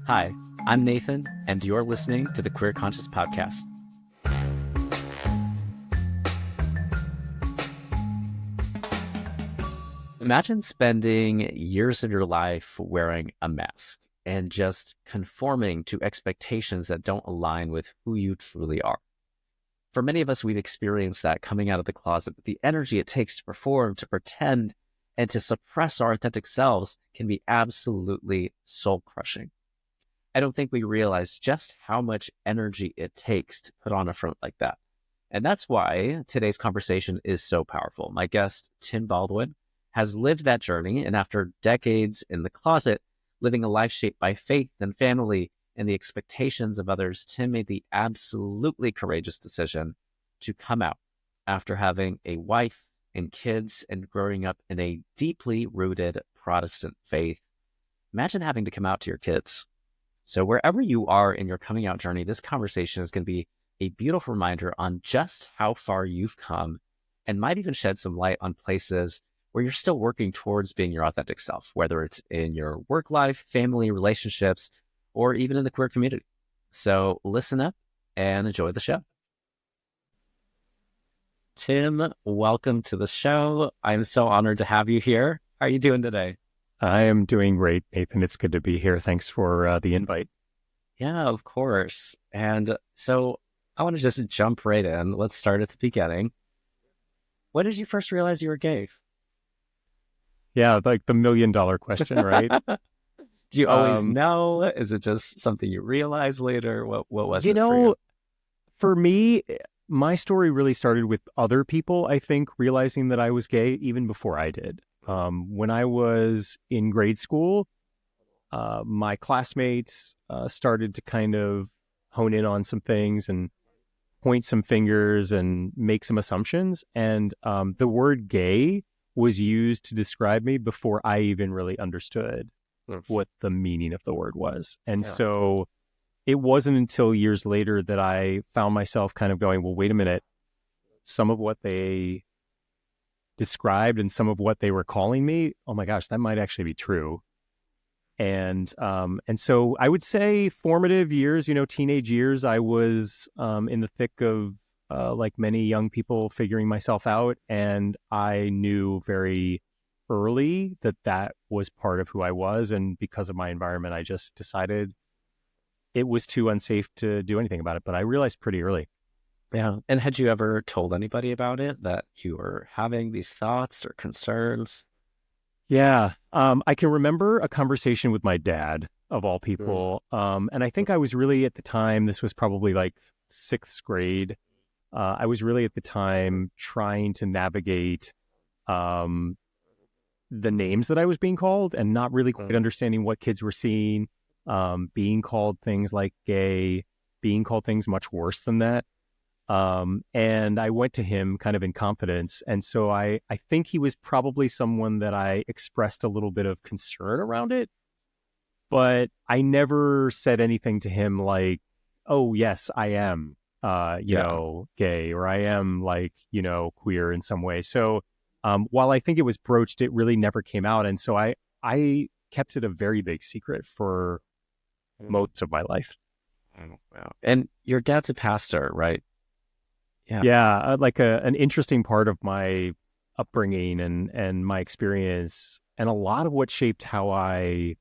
Hi, I'm Nathan, and you're listening to the Queer Conscious Podcast. Imagine spending years of your life wearing a mask and just conforming to expectations that don't align with who you truly are. For many of us, we've experienced that coming out of the closet, but the energy it takes to perform, to pretend, and to suppress our authentic selves can be absolutely soul-crushing. I don't think we realize just how much energy it takes to put on a front like that. And that's why today's conversation is so powerful. My guest, Timm Baldwin, has lived that journey, and after decades in the closet, living a life shaped by faith and family and the expectations of others, Timm made the absolutely courageous decision to come out after having a wife and kids and growing up in a deeply rooted Protestant faith. Imagine having to come out to your kids. So wherever you are in your coming out journey, this conversation is going to be a beautiful reminder on just how far you've come and might even shed some light on places where you're still working towards being your authentic self, whether it's in your work life, family, relationships, or even in the queer community. So listen up and enjoy the show. Timm, welcome to the show. I'm so honored to have you here. How are you doing today? I am doing great, Nathan. It's good to be here. Thanks for the invite. Yeah, of course. And so I want to just jump right in. Let's start at the beginning. When did you first realize you were gay? Yeah, like the $1 million question, right? Do you always know? Is it just something you realize later? What was it for you? For me, my story really started with other people, I think, realizing that I was gay even before I did. When I was in grade school, my classmates started to kind of hone in on some things and point some fingers and make some assumptions. And the word gay was used to describe me before I even really understood what the meaning of the word was. And so it wasn't until years later that I found myself kind of going, well, wait a minute, some of what they described and some of what they were calling me, oh my gosh, that might actually be true. And so I would say formative years, teenage years, I was in the thick of, like many young people, figuring myself out. And I knew very early that that was part of who I was. And because of my environment, I just decided it was too unsafe to do anything about it. But I realized pretty early. Yeah. And had you ever told anybody about it, that you were having these thoughts or concerns? Yeah. I can remember a conversation with my dad, of all people. And I think I was really at the time, this was probably like sixth grade. I was really at the time trying to navigate the names that I was being called and not really quite understanding what kids were seeing, being called things like gay, being called things much worse than that. And I went to him kind of in confidence. And so I think he was probably someone that I expressed a little bit of concern around it, but I never said anything to him like, oh, yes, I am, gay, or I am like, queer in some way. So while I think it was broached, it really never came out. And so I kept it a very big secret for most of my life. Wow. And your dad's a pastor, right? Yeah, like an interesting part of my upbringing and my experience, and a lot of what shaped how I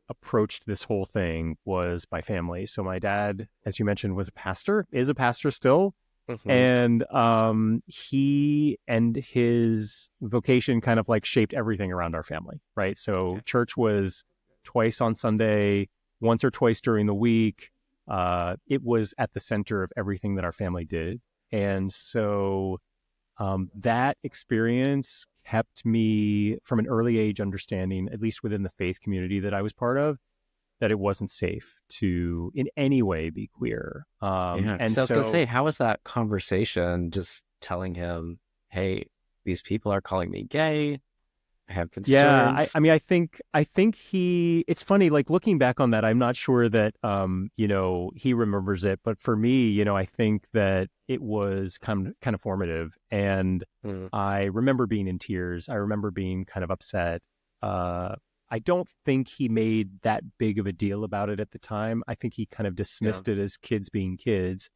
approached this whole thing was my family. So my dad, as you mentioned, was a pastor, is a pastor still. And he and his vocation kind of like shaped everything around our family, right? So church was twice on Sunday, once or twice during the week. It was at the center of everything that our family did. And so that experience kept me from an early age understanding, at least within the faith community that I was part of, that it wasn't safe to in any way be queer. And so I was going to say, how was that conversation just telling him, hey, these people are calling me gay, I have concerns? Yeah, I mean, I think it's funny, like looking back on that, I'm not sure that, he remembers it. But for me, I think that it was kind of formative. And I remember being in tears. I remember being kind of upset. I don't think he made that big of a deal about it at the time. I think he kind of Yeah. dismissed it as kids being kids,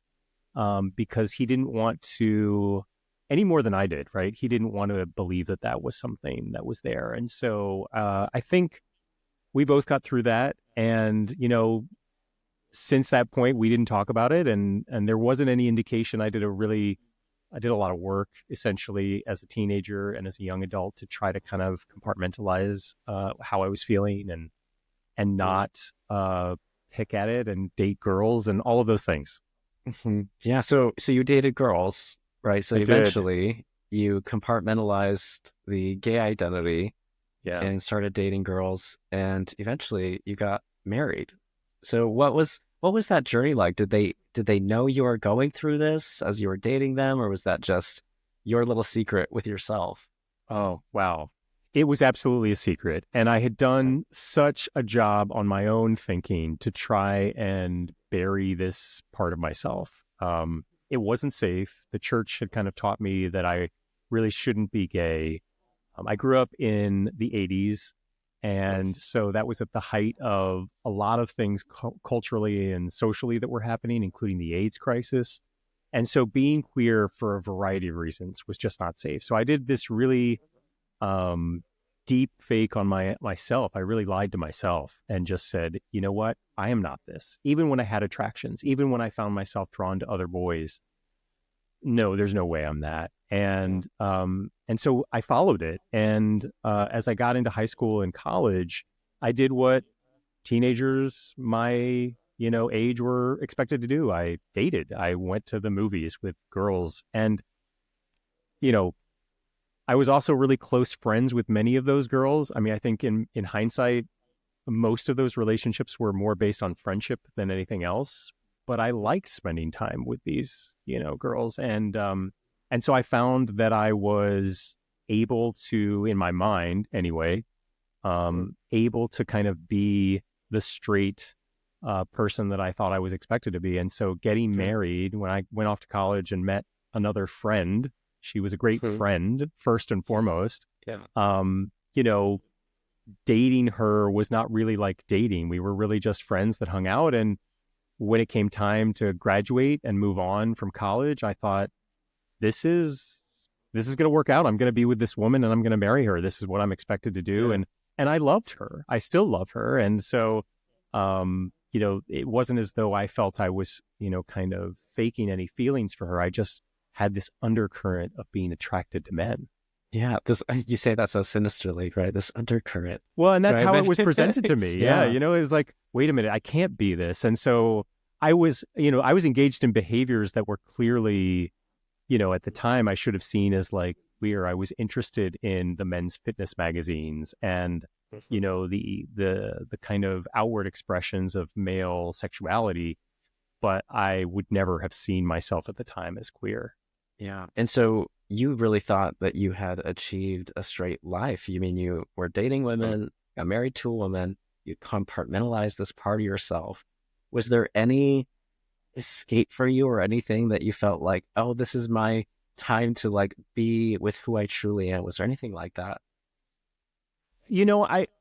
because he didn't want to, any more than I did, right? He didn't want to believe that that was something that was there. And so I think we both got through that. And, since that point, we didn't talk about it. And there wasn't any indication. I did a lot of work essentially as a teenager and as a young adult to try to kind of compartmentalize how I was feeling and Mm. not pick at it and date girls and all of those things. Mhm. Yeah. So you dated girls, right? So I did. eventually you compartmentalized the gay identity Yeah. and started dating girls, and eventually you got married. So what was that journey like? Did they know you were going through this as you were dating them, or was that just your little secret with yourself? Oh, wow. It was absolutely a secret. And I had Yeah. done such a job on my own thinking to try and bury this part of myself. It wasn't safe. The church had kind of taught me that I really shouldn't be gay. I grew up in the 80s. And so that was at the height of a lot of things culturally and socially that were happening, including the AIDS crisis. And so being queer for a variety of reasons was just not safe. So I did this really um, deep fake on myself. I really lied to myself and just said, you know what? I am not this. Even when I had attractions, even when I found myself drawn to other boys, no, there's no way I'm that. And so I followed it. And as I got into high school and college, I did what teenagers my age were expected to do. I dated. I went to the movies with girls, and you know I was also really close friends with many of those girls. I mean, I think in hindsight, most of those relationships were more based on friendship than anything else. But I liked spending time with these, girls, and so I found that I was able to, in my mind anyway, able to kind of be the straight person that I thought I was expected to be. And so getting Yeah. married when I went off to college and met another friend, she was a great Mhm. friend, first and Yeah. foremost. Yeah. Um, you know, dating her was not really like dating. We were really just friends that hung out. And when it came time to graduate and move on from college, I thought, this is this is going to work out. I'm going to be with this woman and I'm going to marry her. This is what I'm expected to do. Yeah. And I loved her. I still love her. And so, it wasn't as though I felt I was, kind of faking any feelings for her. I just had this undercurrent of being attracted to men. Yeah. This you say that so sinisterly, right? This undercurrent, Well, and that's right? how it But was presented to me. Yeah. yeah. It was like, wait a minute, I can't be this. And so I was engaged in behaviors that were clearly, at the time I should have seen as like queer. I was interested in the men's fitness magazines and, Mhm. the kind of outward expressions of male sexuality, but I would never have seen myself at the time as queer. Yeah. And so you really thought that you had achieved a straight life. You mean you were dating Hmm. women, got married to a woman, you compartmentalized this part of yourself. Was there any escape for you or anything that you felt like, oh, this is my time to like be with who I truly am? Was there anything like that?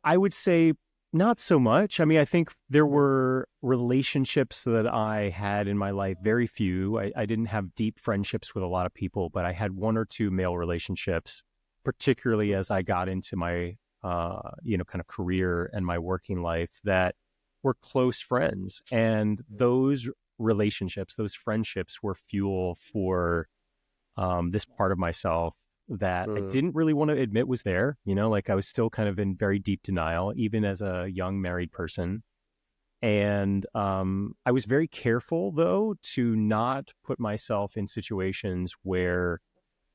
I would say not so much. I mean, I think there Mhm. were relationships that I had in my life, very few. I didn't have deep friendships with a lot of people, but I had one or two male relationships, particularly as I got into my, kind of career and my working life that were close friends. And those relationships, those friendships were fuel for this part of myself that I Mm. didn't really want to admit was there. Like I was still kind of in very deep denial, even as a young married person. And I was very careful, though, to not put myself in situations where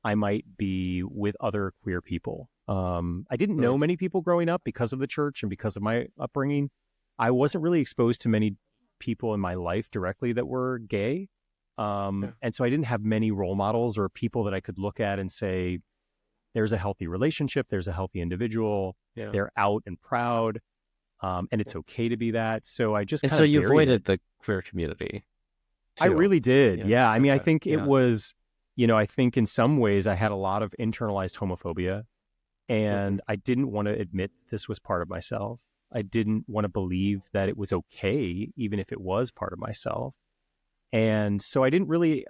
I might be with other queer people. I didn't know Mm. many people growing up because of the church and because of my upbringing. I wasn't really exposed to many people in my life directly that were gay. Yeah. And so I didn't have many role models or people that I could look at and say, there's a healthy relationship, there's a healthy individual, Yeah. they're out and proud, and it's okay to be that. So I just And kind so of you buried it. avoided the queer community I too. really did. Yeah. Yeah. I mean, I Okay. think it Yeah. was, I think in some ways I had a lot of internalized homophobia. And I didn't want to admit this was part of myself. I didn't want to believe that it was okay, even if it was part of myself. And so I didn't really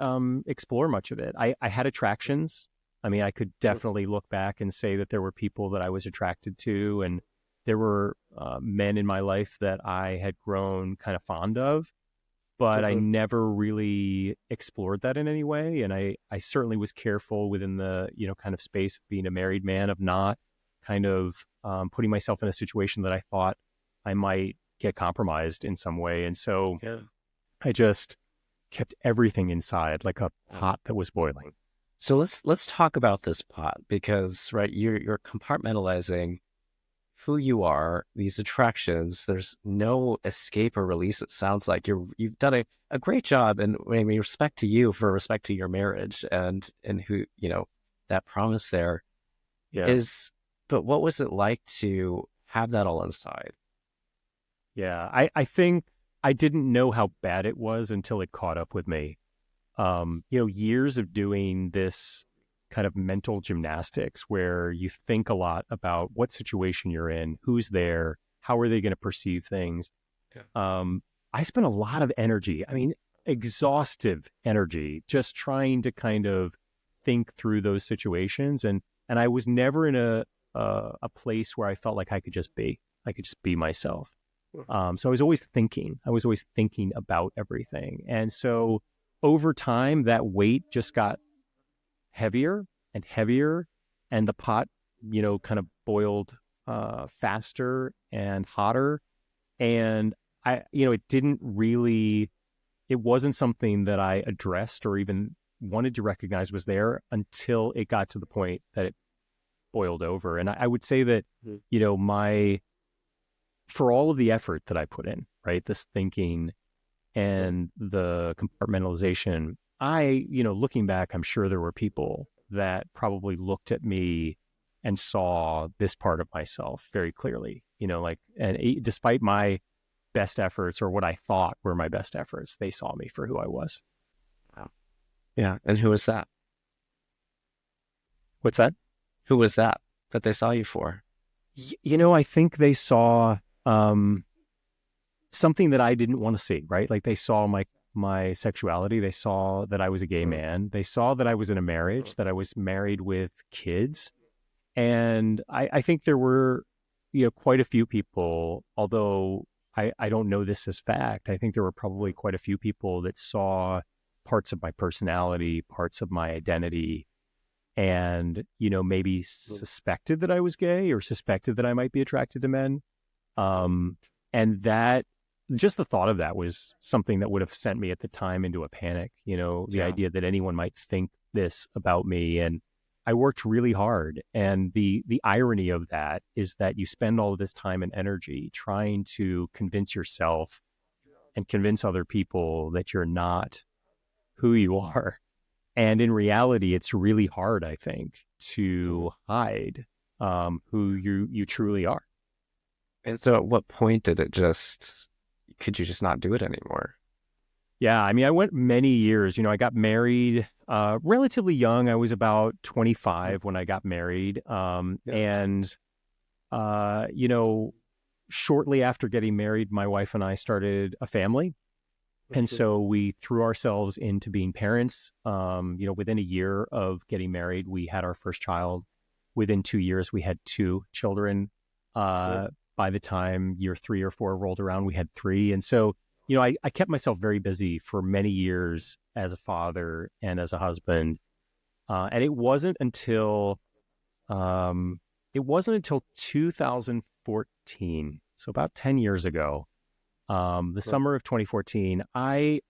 explore much of it. I had attractions. I mean, I could definitely look back and say that there were people that I was attracted to, and there were men in my life that I had grown kind of fond of, but I never really explored that in any way. And I certainly was careful within the, kind of space of being a married man of not kind of putting myself in a situation that I thought I might get compromised in some way. And so Yeah. I just kept everything inside like a pot that was boiling. So let's talk about this pot because right, you're compartmentalizing who you are, these attractions. There's no escape or release. It sounds like you've done a great job, and I mean, respect to you for respect to your marriage and who that promise there Yeah. is. But what was it like to have that all inside? Yeah. I think I didn't know how bad it was until it caught up with me. Years of doing this kind of mental gymnastics where you think a lot about what situation you're in, who's there, how are they going to perceive things. Yeah. I spent a lot of energy, I mean, exhaustive energy, just trying to kind of think through those situations. And I was never in a place where I felt like I could just be myself. So I was always thinking about everything. And so over time, that weight just got heavier and heavier, and the pot, kind of boiled faster and hotter. And it wasn't something that I addressed or even wanted to recognize was there until it got to the point that it boiled over. And I would say that, for all of the effort that I put in, right, this thinking and the compartmentalization, looking back, I'm sure there were people that probably looked at me and saw this part of myself very clearly, despite my best efforts or what I thought were my best efforts, they saw me for who I was. Wow. Yeah. And who was that? What's that? Who was that they saw you for? I think they saw something that I didn't want to see, right? Like they saw my sexuality. They saw that I was a gay man. They saw that I was in a marriage, that I was married with kids. And I think there were, quite a few people, although I don't know this as fact. I think there were probably quite a few people that saw parts of my personality, parts of my identity, and, maybe suspected that I was gay or suspected that I might be attracted to men. And that, just the thought of that was something that would have sent me at the time into a panic, the idea that anyone might think this about me. And I worked really hard. And the irony of that is that you spend all of this time and energy trying to convince yourself and convince other people that you're not who you are. And in reality, it's really hard, I think, to hide who you truly are. And so at what point could you just not do it anymore? Yeah, I mean, I went many years. I got married relatively young. I was about 25 when I got married. And, shortly after getting married, my wife and I started a family. And so we threw ourselves into being parents. Within a year of getting married, we had our first child. Within 2 years, we had two children. By the time year 3 or 4 rolled around, we had three. And so, I kept myself very busy for many years as a father and as a husband. And it wasn't until 2014, so about 10 years ago, the summer of 2014, I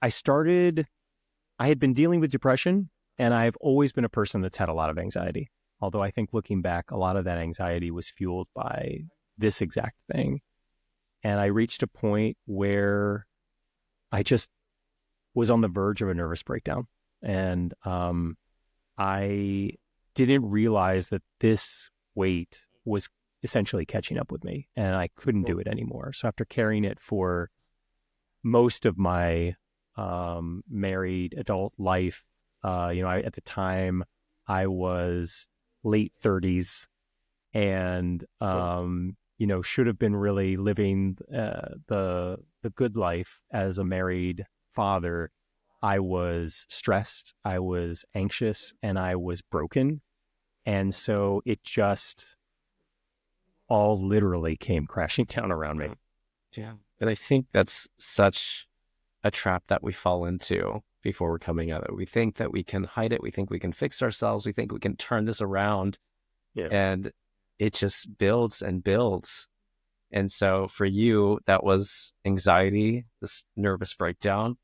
had been dealing with depression, and I've always been a person that's had a lot of anxiety. Although I think looking back, a lot of that anxiety was fueled by this exact thing. And I reached a point where I just was on the verge of a nervous breakdown. And I didn't realize that this weight was essentially catching up with me, and I couldn't do it anymore. So after carrying it for most of my married adult life, at the time I was late 30s. and should have been really living the good life as a married father. I was stressed, I was anxious, and I was broken. And so it just all literally came crashing down around me. Yeah. And I think that's such a trap that we fall into before we're coming out of it. We think that we can hide it. We think we can fix ourselves. We think we can turn this around, Yeah. and it just builds and builds. And so for you, that was anxiety, this nervous breakdown.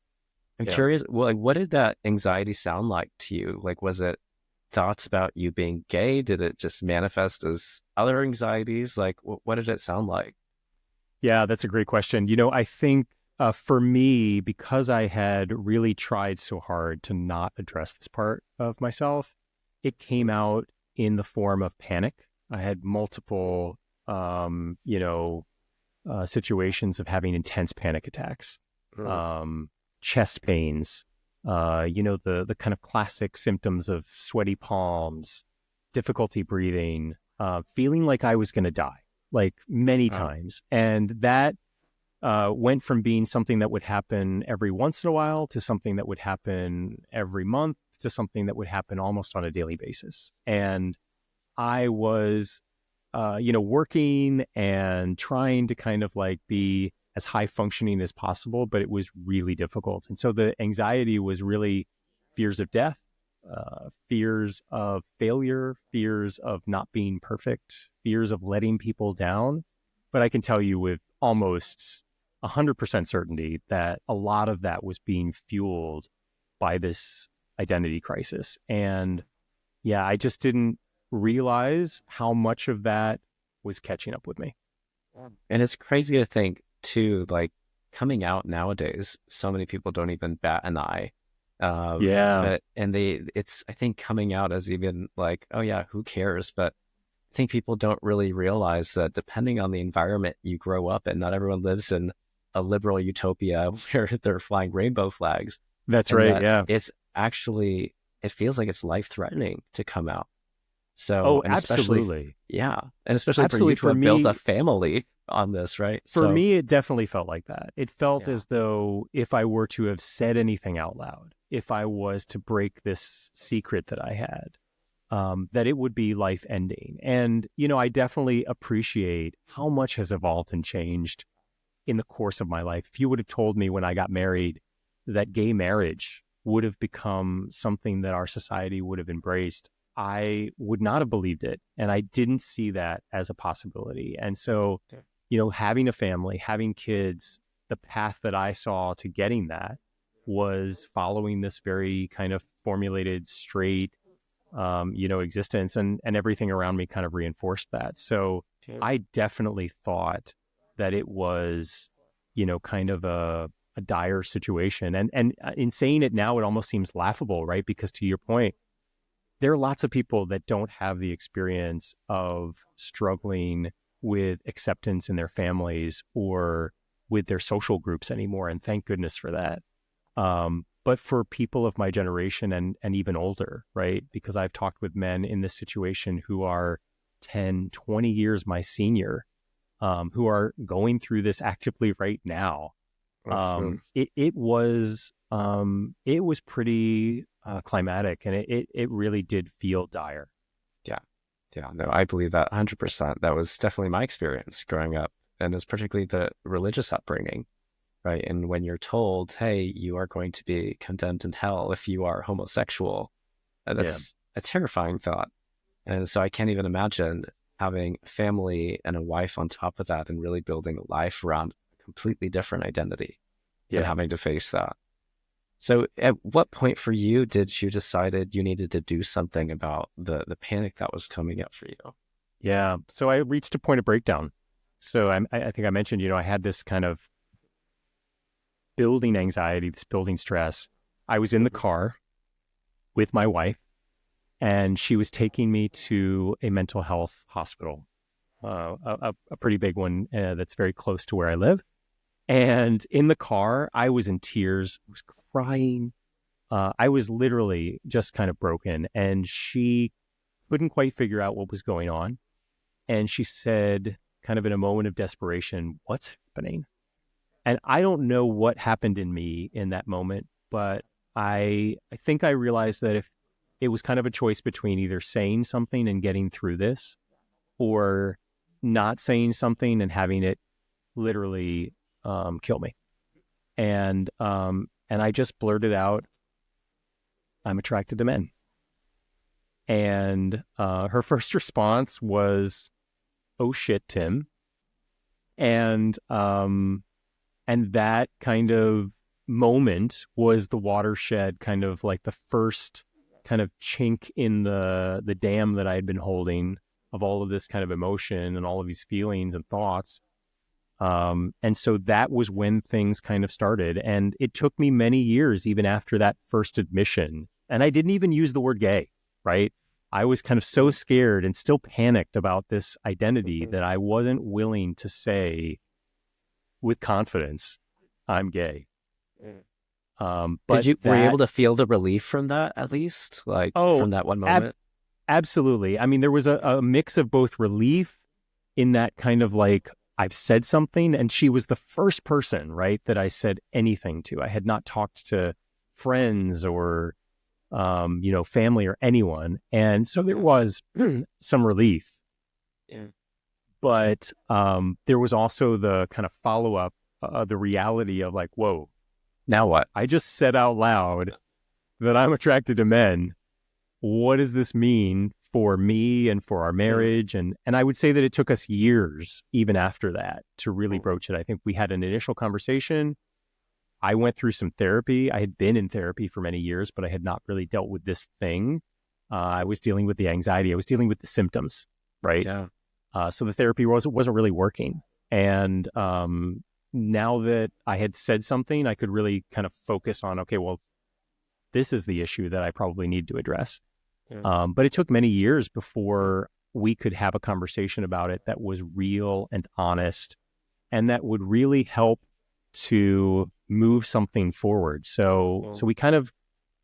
I'm Yeah. curious, well, like, what did that anxiety sound like to you? Like, was it thoughts about you being gay? Did it just manifest as other anxieties? Like, what did it sound like? Yeah, that's a great question. I think for me, because I had really tried so hard to not address this part of myself, it came out in the form of panic. I had multiple, situations of having intense panic attacks, Mm. um, chest pains, the kind of classic symptoms of sweaty palms, difficulty breathing, feeling like I was going to die, like many Wow. times. And that went from being something that would happen every once in a while to something that would happen every month to something that would happen almost on a daily basis. And I was working and trying to kind of like be as high functioning as possible, but it was really difficult. And so the anxiety was really fears of death, fears of failure, fears of not being perfect, fears of letting people down. But I can tell you with almost 100% certainty that a lot of that was being fueled by this identity crisis. And yeah, I just didn't realize how much of that was catching up with me. And it's crazy to think too, like coming out nowadays, so many people don't even bat an eye. Yeah, But and it's I think coming out as even like, oh yeah, who cares? But I think people don't really realize that depending on the environment you grow up in, not everyone lives in a liberal utopia where they're flying rainbow flags, that's and right. that Yeah. it's actually it feels like it's life threatening to come out. So, Oh, and especially, absolutely. yeah, and especially for Absolutely. you to have built a family on this, right? For So, me, it definitely felt like that. It felt yeah, as though if I were to have said anything out loud, if I was to break this secret that I had, that it would be life ending. And, I definitely appreciate how much has evolved and changed in the course of my life. If you would have told me when I got married that gay marriage would have become something that our society would have embraced, I would not have believed it. And I didn't see that as a possibility. And so, yeah, having a family, having kids, the path that I saw to getting that was following this very kind of formulated, straight, existence, and everything around me kind of reinforced that. So yeah, I definitely thought that it was, kind of a dire situation. And in saying it now, it almost seems laughable, right? Because to your point, there are lots of people that don't have the experience of struggling with acceptance in their families or with their social groups anymore. And thank goodness for that. But for people of my generation and even older, right? Because I've talked with men in this situation who are 10, 20 years my senior, who are going through this actively right now. mhm, It was pretty climatic, and it really did feel dire. yeah, yeah. No, I believe that 100%. That was definitely my experience growing up, and it's particularly the religious upbringing, right? And when you're told, hey, you are going to be condemned in hell if you are homosexual, Yeah, that's a terrifying thought. And so I can't even imagine having a family and a wife on top of that and really building a life around a completely different identity and yeah, having to face that. So at what point for you did you decided you needed to do something about the panic that was coming up for you? yeah. So I reached a point of breakdown. So I think I mentioned, I had this kind of building anxiety, this building stress. I was in the Mhm. car with my wife, and she was taking me to a mental health hospital, a pretty big one that's very close to where I live. And in the car, I was in tears, I was crying. I was literally just kind of broken, and she couldn't quite figure out what was going on. And she said, kind of in a moment of desperation, "What's happening?" And I don't know what happened in me in that moment, but I think I realized that if it was kind of a choice between either saying something and getting through this, or not saying something and having it literally kill me. And I just blurted out, "I'm attracted to men." And her first response was, "Oh shit, Tim." And that kind of moment was the watershed, kind of like the first kind of chink in the dam that I had been holding of all of this kind of emotion and all of these feelings and thoughts. And so that was when things kind of started. And it took me many years, even after that first admission. And I didn't even use the word gay, right? I was kind of so scared and still panicked about this identity that I wasn't willing to say with confidence, "I'm gay." But Were you able that, to feel the relief from that at least, like oh, from that one ab- moment? absolutely. I mean, there was a mix of both relief in that kind of like, I've said something, and she was the first person, right, that I said anything to. I had not talked to friends or, family or anyone. And so there was some relief. Yeah. But there was also the kind of follow up, the reality of like, whoa, Now what? I just said out loud that I'm attracted to men. What does this mean for me and for our marriage? And I would say that it took us years, even after that, to really broach it. I think we had an initial conversation. I went through some therapy. I had been in therapy for many years, but I had not really dealt with this thing. I was dealing with the anxiety. I was dealing with the symptoms, right? Yeah. So the therapy wasn't really working. And now that I had said something, I could really kind of focus on, okay, well, this is the issue that I probably need to address. Yeah. But it took many years before we could have a conversation about it that was real and honest, and that would really help to move something forward. So we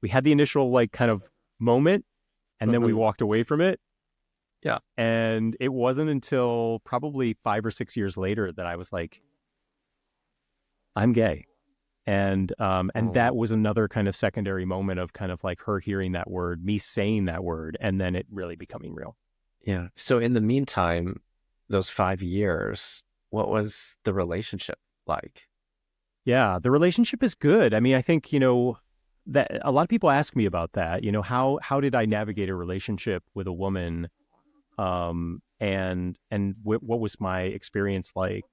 had the initial like kind of moment, and then we walked away from it. Yeah. And it wasn't until probably 5 or 6 years later that I was like, "I'm gay." And that was another kind of secondary moment of kind of like her hearing that word, me saying that word, and then it really becoming real. Yeah. So in the meantime, those 5 years, what was the relationship like? Yeah, the relationship is good. I mean, I think, that a lot of people ask me about that. How did I navigate a relationship with a woman? What was my experience like?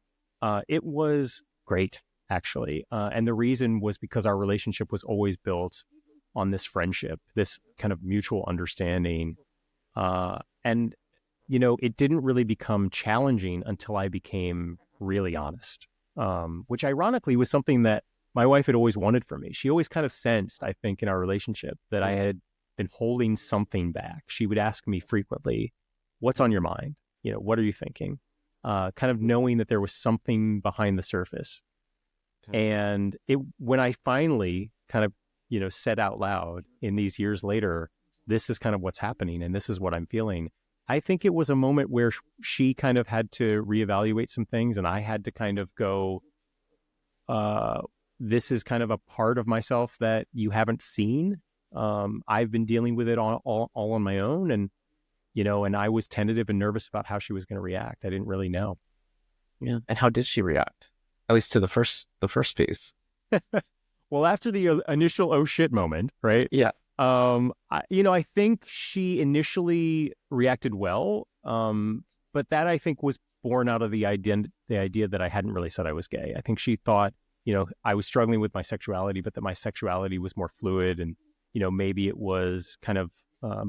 It was great, actually. And the reason was because our relationship was always built on this friendship, this kind of mutual understanding. And it didn't really become challenging until I became really honest, which ironically was something that my wife had always wanted from me. She always kind of sensed, I think, in our relationship that I had been holding something back. She would ask me frequently, "What's on your mind? What are you thinking?" Kind of knowing that there was something behind the surface. And when I finally kind of, said out loud in these years later, "This is kind of what's happening and this is what I'm feeling." I think it was a moment where she kind of had to reevaluate some things, and I had to kind of go, "This is kind of a part of myself that you haven't seen. I've been dealing with it all on my own." And I was tentative and nervous about how she was going to react. I didn't really know. Yeah. And how did she react? At least to the first piece. Well, after the initial "oh shit" moment, right? Yeah. I think she initially reacted well, but that I think was born out of the idea that I hadn't really said I was gay. I think she thought, I was struggling with my sexuality, but that my sexuality was more fluid, and maybe it was kind of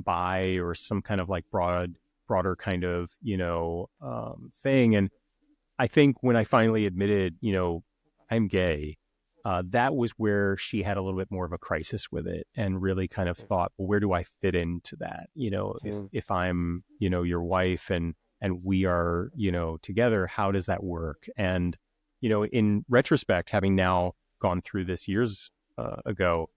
bi or some kind of like broader kind of thing. And I think when I finally admitted, I'm gay, that was where she had a little bit more of a crisis with it, and really kind of thought, well, where do I fit into that? If I'm, your wife, and we are, together, how does that work? And, in retrospect, having now gone through this years ago,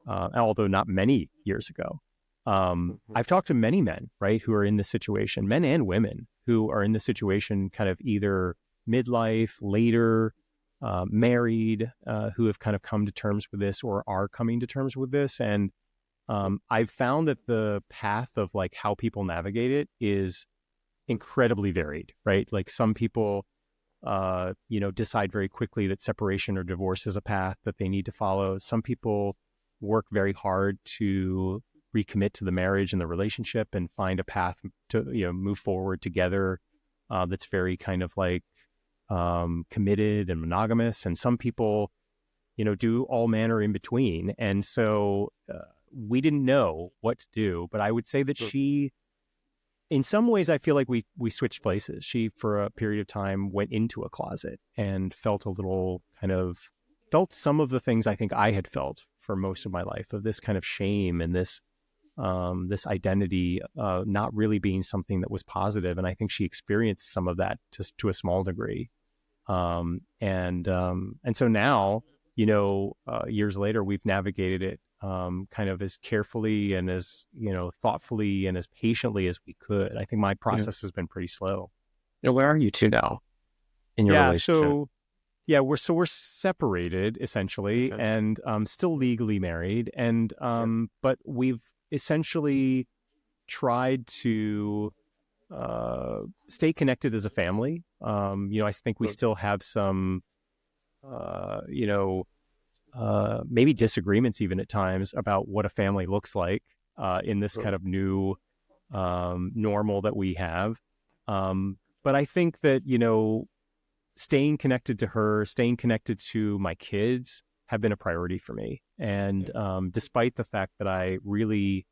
although not many years ago, I've talked to many men, right, who are in this situation, men and women, who are in the situation kind of either midlife, later, married, who have kind of come to terms with this or are coming to terms with this. And I've found that the path of like how people navigate it is incredibly varied, right? Like some people, decide very quickly that separation or divorce is a path that they need to follow. Some people work very hard to recommit to the marriage and the relationship and find a path to, move forward together that's very kind of like committed and monogamous. And some people, do all manner in between. And so we didn't know what to do, but I would say that she, in some ways, I feel like we switched places. She, for a period of time, went into a closet and felt some of the things I think I had felt for most of my life, of this kind of shame and this identity not really being something that was positive. And I think she experienced some of that to a small degree. And so now, years later, we've navigated it kind of as carefully and as, thoughtfully and as patiently as we could. I think my process has been pretty slow. Where are you two now in your Yeah. relationship? So yeah, we're separated essentially, and still legally married. And but we've essentially tried to stay connected as a family. I think we still have some, maybe disagreements even at times about what a family looks like in this kind of new normal that we have. But I think that, staying connected to her, staying connected to my kids have been a priority for me. And despite the fact that I really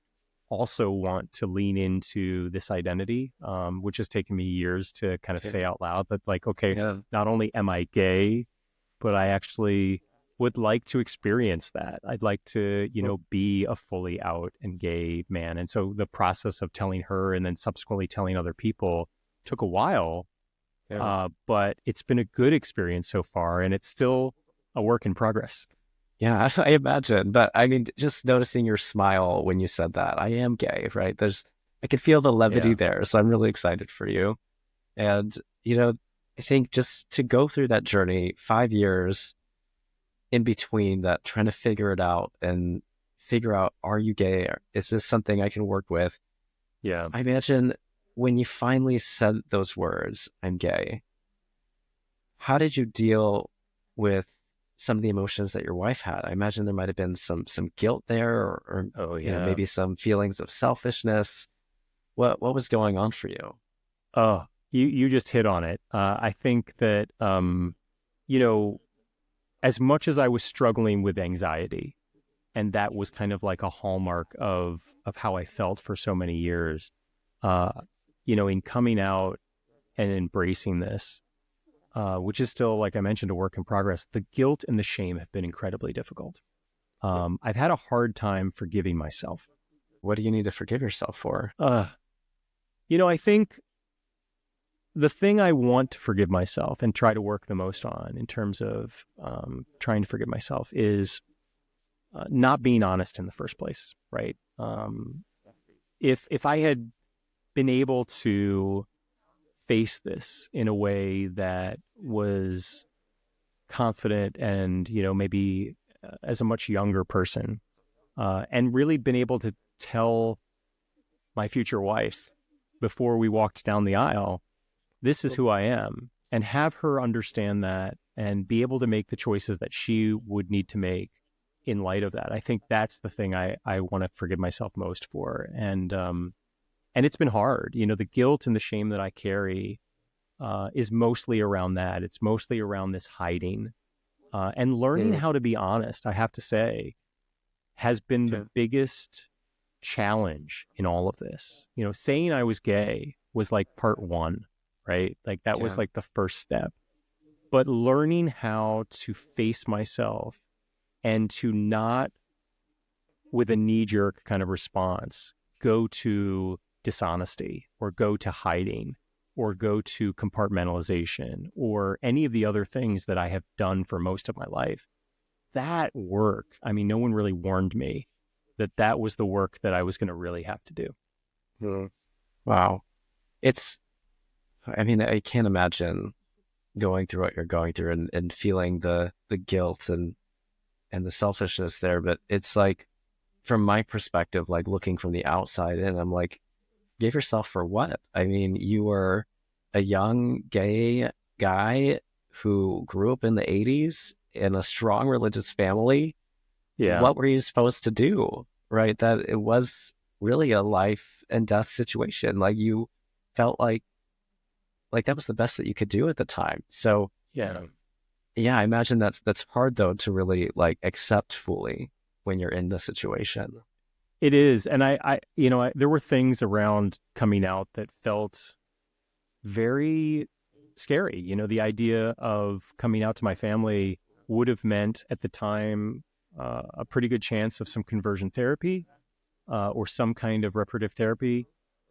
also want to lean into this identity, which has taken me years to kind of say out loud that like, okay, not only am I gay, but I actually would like to experience that. I'd like to, be a fully out and gay man. And so the process of telling her and then subsequently telling other people took a while, but it's been a good experience so far, and it's still a work in progress. Yeah, I imagine. But I mean, just noticing your smile when you said that, I am gay, right? I could feel the levity there. So I'm really excited for you. And, I think just to go through that journey, 5 years in between that, trying to figure it out and figure out, are you gay? Is this something I can work with? Yeah. I imagine when you finally said those words, I'm gay, how did you deal with some of the emotions that your wife had? I imagine there might have been some guilt there, or maybe some feelings of selfishness. What was going on for you? Oh, you just hit on it. I think that as much as I was struggling with anxiety, and that was kind of like a hallmark of how I felt for so many years, in coming out and embracing this, which is still, like I mentioned, a work in progress, the guilt and the shame have been incredibly difficult. I've had a hard time forgiving myself. What do you need to forgive yourself for? I think the thing I want to forgive myself and try to work the most on in terms of trying to forgive myself is not being honest in the first place, right? If I had been able to face this in a way that was confident and, maybe as a much younger person, and really been able to tell my future wife before we walked down the aisle, this is who I am, and have her understand that and be able to make the choices that she would need to make in light of that. I think that's the thing I want to forgive myself most for. And it's been hard. The guilt and the shame that I carry is mostly around that. It's mostly around this hiding. And learning how to be honest, I have to say, has been the biggest challenge in all of this. Saying I was gay was like part one, right? Like that was like the first step. But learning how to face myself and to not, with a knee-jerk kind of response, go to dishonesty or go to hiding or go to compartmentalization or any of the other things that I have done for most of my life. That work, I mean, no one really warned me that was the work that I was going to really have to do. Wow. It's I mean, I can't imagine going through what you're going through and feeling the guilt and the selfishness there. But it's like, from my perspective, like looking from the outside in, I'm like, give yourself for what? I mean, you were a young gay guy who grew up in the 80s in a strong religious family. Yeah. What were you supposed to do? Right? That it was really a life and death situation. Like you felt like that was the best that you could do at the time. So Yeah. yeah, I imagine that's hard though to really like accept fully when you're in the situation. It is. And there were things around coming out that felt very scary. The idea of coming out to my family would have meant at the time a pretty good chance of some conversion therapy or some kind of reparative therapy.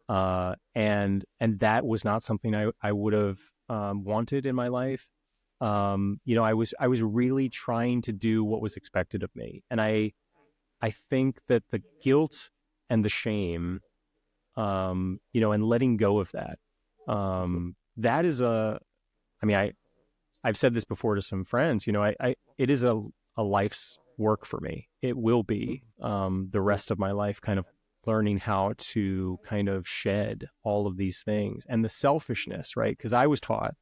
And that was not something I would have wanted in my life. I was really trying to do what was expected of me. And I think that the guilt and the shame, and letting go of that, that is I mean, I've said this before to some friends, it is a life's work for me. It will be the rest of my life kind of learning how to kind of shed all of these things and the selfishness, right? Because I was taught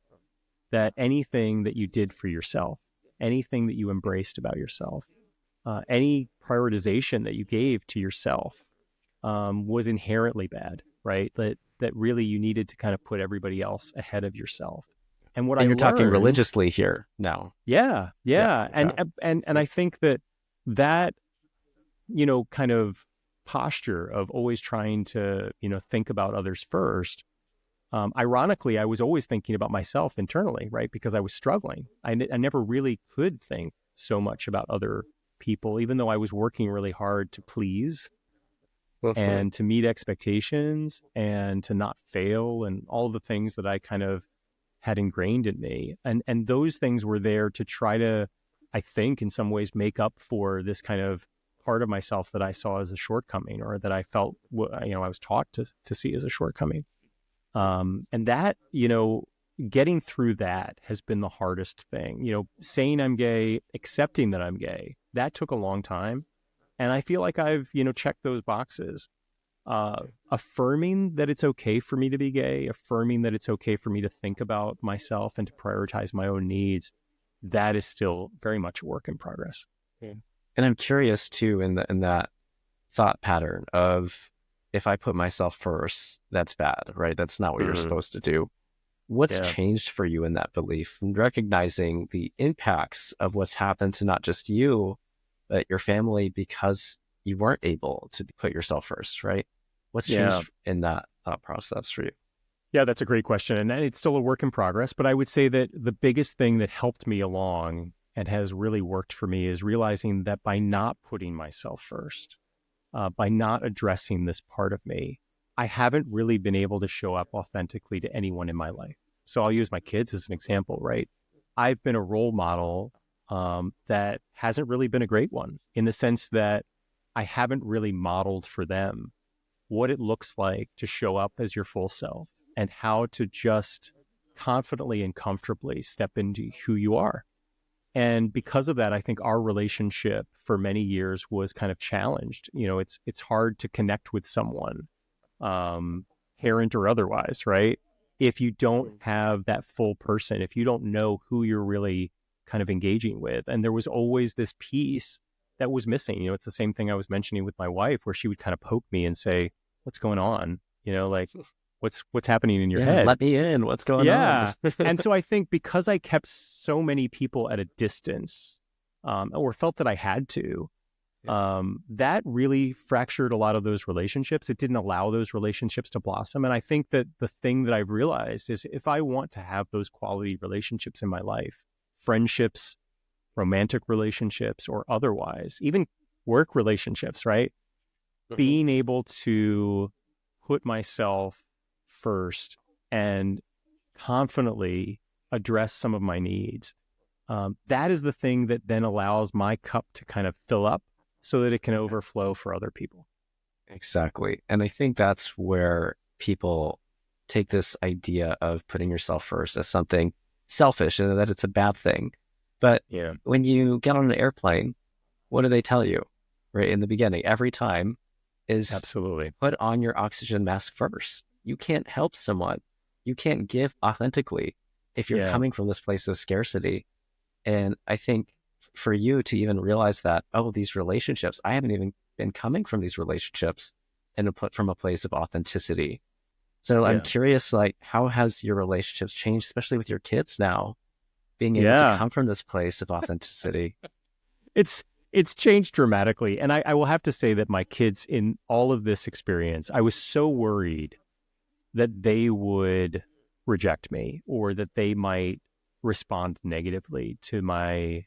that anything that you did for yourself, anything that you embraced about yourself, any prioritization that you gave to yourself was inherently bad, right? That really you needed to kind of put everybody else ahead of yourself. And what And I you're talking learned, religiously here now. yeah, Yeah. yeah, and Okay. and I think that kind of posture of always trying to think about others first. Ironically, I was always thinking about myself internally, right? Because I was struggling. I never really could think so much about other people, even though I was working really hard to please Mhm. and to meet expectations and to not fail and all the things that I kind of had ingrained in me. And those things were there to try to, I think, in some ways make up for this kind of part of myself that I saw as a shortcoming or that I felt, I was taught to see as a shortcoming. And that, getting through that has been the hardest thing. Saying I'm gay, accepting that I'm gay, that took a long time. And I feel like I've, checked those boxes. Affirming that it's okay for me to be gay, affirming that it's okay for me to think about myself and to prioritize my own needs, that is still very much a work in progress. Yeah. And I'm curious too in that thought pattern of, if I put myself first, that's bad, right? That's not what you're Mm-hmm. supposed to do. What's Yeah. changed for you in that belief and recognizing the impacts of what's happened to not just you, but your family because you weren't able to put yourself first, right? What's Yeah. changed in that thought process for you? Yeah, that's a great question. And it's still a work in progress. But I would say that the biggest thing that helped me along and has really worked for me is realizing that by not putting myself first, by not addressing this part of me, I haven't really been able to show up authentically to anyone in my life. So I'll use my kids as an example, right? I've been a role model that hasn't really been a great one in the sense that I haven't really modeled for them what it looks like to show up as your full self and how to just confidently and comfortably step into who you are. And because of that, I think our relationship for many years was kind of challenged. It's hard to connect with someone, um, parent or otherwise, right? If you don't have that full person, if you don't know who you're really kind of engaging with. And there was always this piece that was missing. It's the same thing I was mentioning with my wife, where she would kind of poke me and say, "What's going on? Like what's happening in your Yeah, head?" let me in. What's going on? Yeah. And so I think because I kept so many people at a distance, or felt that I had to, Yeah. that really fractured a lot of those relationships. It didn't allow those relationships to blossom. And I think that the thing that I've realized is if I want to have those quality relationships in my life, friendships, romantic relationships, or otherwise, even work relationships, right? Mhm. Being able to put myself first and confidently address some of my needs. That is the thing that then allows my cup to kind of fill up so that it can overflow for other people. Exactly. And I think that's where people take this idea of putting yourself first as something selfish and that it's a bad thing. But Yeah, when you get on an airplane, what do they tell you right in the beginning? Every time is absolutely. put on your oxygen mask first. You can't help someone. You can't give authentically if you're Yeah, coming from this place of scarcity. And I think for you to even realize that, oh, these relationships, I haven't even been coming from these relationships from a place of authenticity. So I'm yeah, curious, like, how has your relationships changed, especially with your kids now, being able to yeah. come from this place of authenticity? It's it's changed dramatically, and I will have to say that my kids in all of this experience, I was so worried that they would reject me or that they might respond negatively to my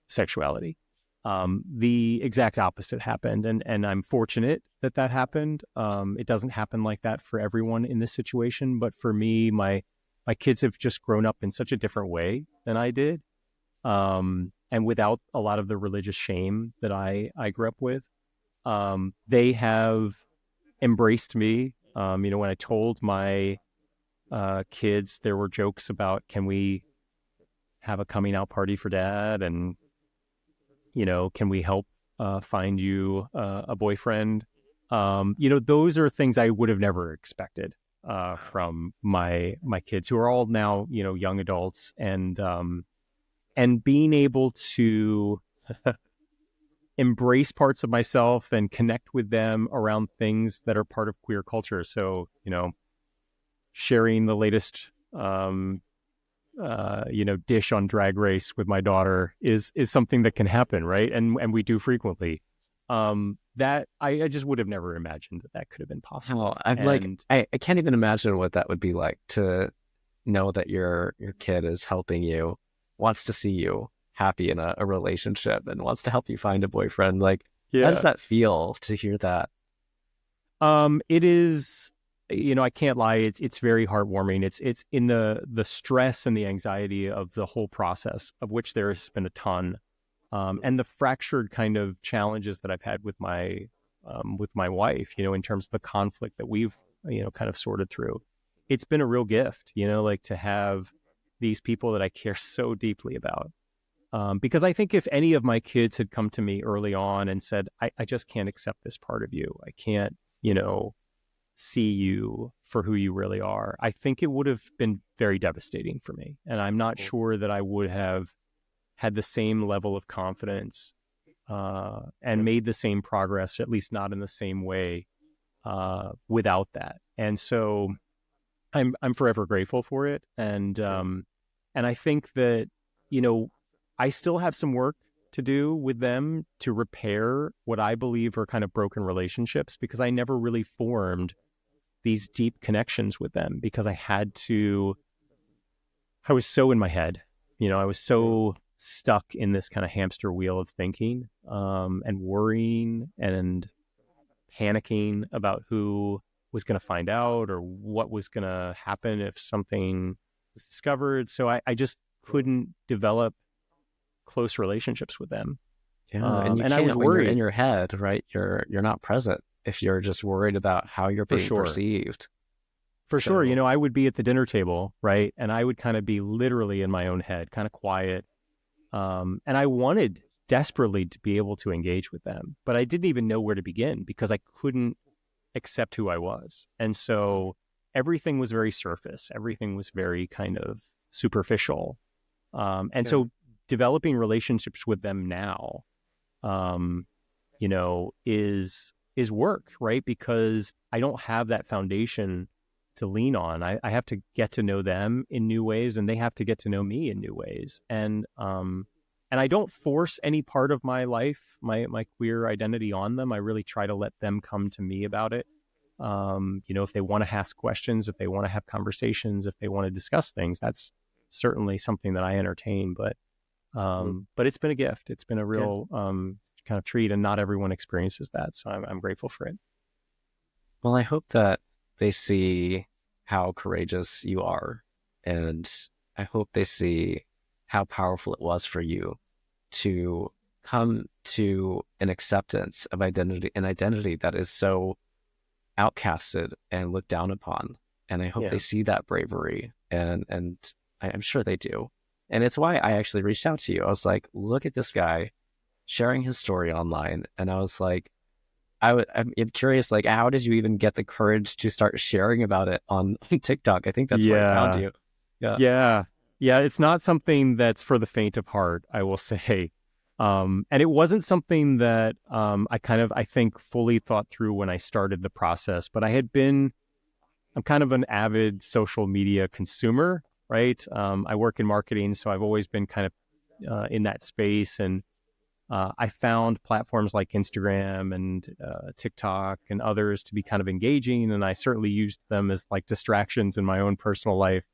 sexuality. The exact opposite happened, and I'm fortunate that that happened. It doesn't happen like that for everyone in this situation, but for me, my kids have just grown up in such a different way than I did, and without a lot of the religious shame that I grew up with. They have embraced me. When I told my kids, there were jokes about, can we have a coming out party for dad? And, can we help find you a boyfriend? Those are things I would have never expected from my kids, who are all now, young adults, and being able to embrace parts of myself and connect with them around things that are part of queer culture. So, sharing the latest dish on Drag Race with my daughter is something that can happen, right? And we do frequently. That I just would have never imagined that that could have been Oh, possible. I'm like, And I can't even imagine what that would be like to know that your kid is helping you, wants to see you happy in a relationship and wants to help you find a boyfriend. Like, how does yeah, that feel to hear that? it is. I can't lie. It's very heartwarming. It's in the stress and the anxiety of the whole process, of which there has been a ton, and the fractured kind of challenges that I've had with my wife, in terms of the conflict that we've, kind of sorted through. It's been a real gift, like to have these people that I care so deeply about. Because I think if any of my kids had come to me early on and said, I just can't accept this part of you, I can't, see you for who you really are, I think it would have been very devastating for me. And I'm not sure that I would have had the same level of confidence and made the same progress, at least not in the same way, without that. And so I'm forever grateful for it. And I think that, I still have some work to do with them to repair what I believe are kind of broken relationships, because I never really formed these deep connections with them, because I was so in my head. I was so stuck in this kind of hamster wheel of thinking, and worrying and panicking about who was going to find out or what was going to happen if something was discovered. So I just couldn't develop close relationships with them. Yeah, and you And I was can't when you're in worried, your head, right? You're not present if you're just worried about how you're for being sure. perceived. For sure. So, I would be at the dinner table, right? And I would kind of be literally in my own head, kind of quiet. And I wanted desperately to be able to engage with them, but I didn't even know where to begin because I couldn't accept who I was. And so everything was very surface. Everything was very kind of superficial. And yeah, so developing relationships with them now, um, is work, right? Because I don't have that foundation to lean on. I have to get to know them in new ways, and they have to get to know me in new ways. And I don't force any part of my life, my queer identity on them. I really try to let them come to me about it. If they want to ask questions, if they want to have conversations, if they want to discuss things, that's certainly something that I entertain. But it's been a gift. It's been a yeah. real kind of treat, and not everyone experiences that. So I'm grateful for it. Well, I hope that they see how courageous you are, and I hope they see how powerful it was for you to come to an acceptance of identity, an identity that is so outcasted and looked down upon. And I hope they Yeah. see that bravery. And I'm sure they do. And it's why I actually reached out to you. I was like, look at this guy sharing his story online. And I was like, I'm curious, like, how did you even get the courage to start sharing about it on TikTok? I think that's where I found Yeah. you. Yeah. Yeah. Yeah. It's not something that's for the faint of heart, I will say. And it wasn't something that I think, fully thought through when I started the process, but I'm kind of an avid social media consumer, right? I work in marketing, so I've always been kind of in that space. And I found platforms like Instagram and TikTok and others to be kind of engaging. And I certainly used them as like distractions in my own personal life.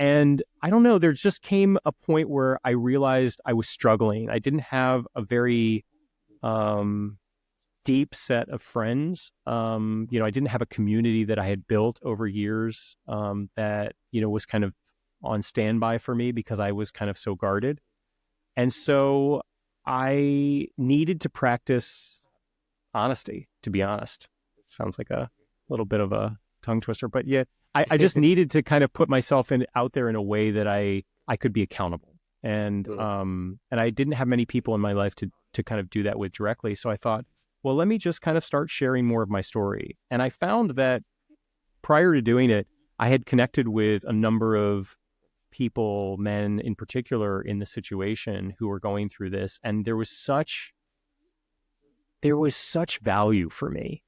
And I don't know, there just came a point where I realized I was struggling. I didn't have a very um, deep set of friends. I didn't have a community that I had built over years that, was kind of on standby for me because I was kind of so guarded. And so I needed to practice honesty, to be honest. It sounds like a little bit of a tongue twister, but yeah, I just needed to kind of put myself out there in a way that I could be accountable. And I didn't have many people in my life to kind of do that with directly. So I thought, well, let me just kind of start sharing more of my story. And I found that prior to doing it, I had connected with a number of people, men in particular, in the situation who were going through this. And there was such value for me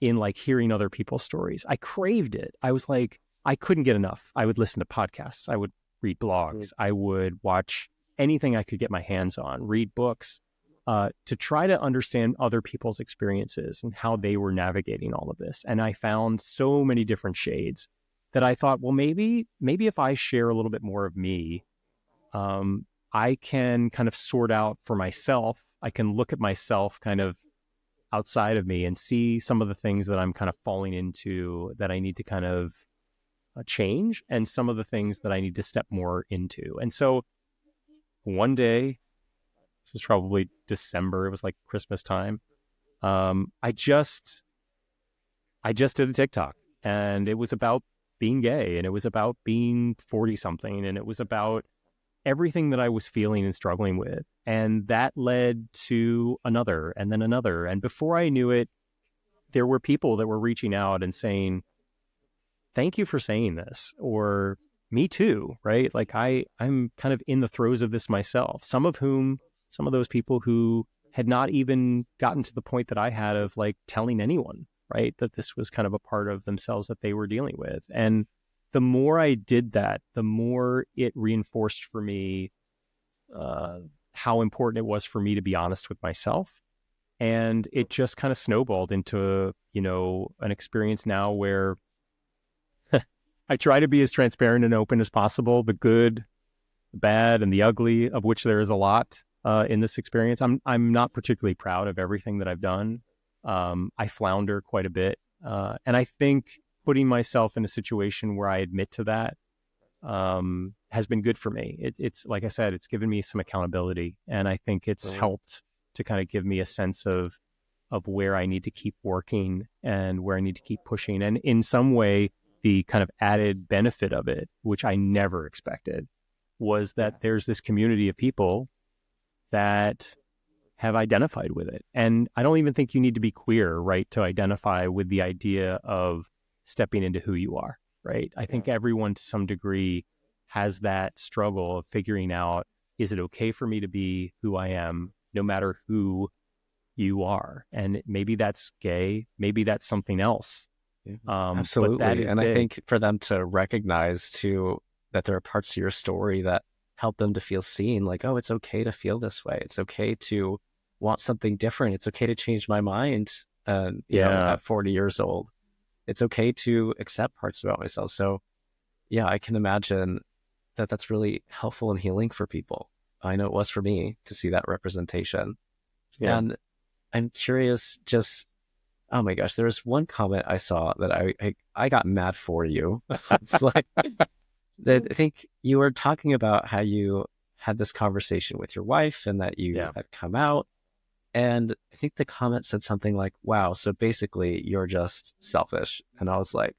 in like hearing other people's stories. I craved it. I was like, I couldn't get enough. I would listen to podcasts. I would read blogs. I would watch anything I could get my hands on, read books, to try to understand other people's experiences and how they were navigating all of this. And I found so many different shades that I thought, well, maybe if I share a little bit more of me, I can kind of sort out for myself. I can look at myself kind of outside of me and see some of the things that I'm kind of falling into that I need to kind of change, and some of the things that I need to step more into. And so one day, this is probably December, it was like Christmas time. I just did a TikTok, and it was about being gay, and it was about being 40 something, and it was about everything that I was feeling and struggling with. And that led to another and then another. And before I knew it, there were people that were reaching out and saying, thank you for saying this, or me too, right? Like I'm kind of in the throes of this myself. Some of those people who had not even gotten to the point that I had of like telling anyone, right, that this was kind of a part of themselves that they were dealing with. And the more I did that, the more it reinforced for me how important it was for me to be honest with myself. And it just kind of snowballed into, an experience now where I try to be as transparent and open as possible, the good, the bad, and the ugly, of which there is a lot in this experience. I'm not particularly proud of everything that I've done. I flounder quite a bit. And I think putting myself in a situation where I admit to that has been good for me. It's like I said, it's given me some accountability, and I think it's helped to kind of give me a sense of where I need to keep working and where I need to keep pushing. And in some way, the kind of added benefit of it, which I never expected, was that there's this community of people that have identified with it. And I don't even think you need to be queer, right, to identify with the idea of stepping into who you are, right? I think everyone to some degree has that struggle of figuring out, is it okay for me to be who I am, no matter who you are? And maybe that's gay, maybe that's something else. Yeah, But that absolutely. is And I big. think for them to recognize too that there are parts of your story that help them to feel seen, like, oh, it's okay to feel this way. It's okay to want something different. It's okay to change my mind. Yeah. At 40 years old, it's okay to accept parts about myself. So yeah, I can imagine that that's really helpful and healing for people. I know it was for me to see that representation. Yeah. And I'm curious, just oh my gosh, there was one comment I saw that I got mad for you. It's like that I think you were talking about how you had this conversation with your wife and that you Yeah. had come out. And I think the comment said something like, wow, so basically you're just selfish. And I was like,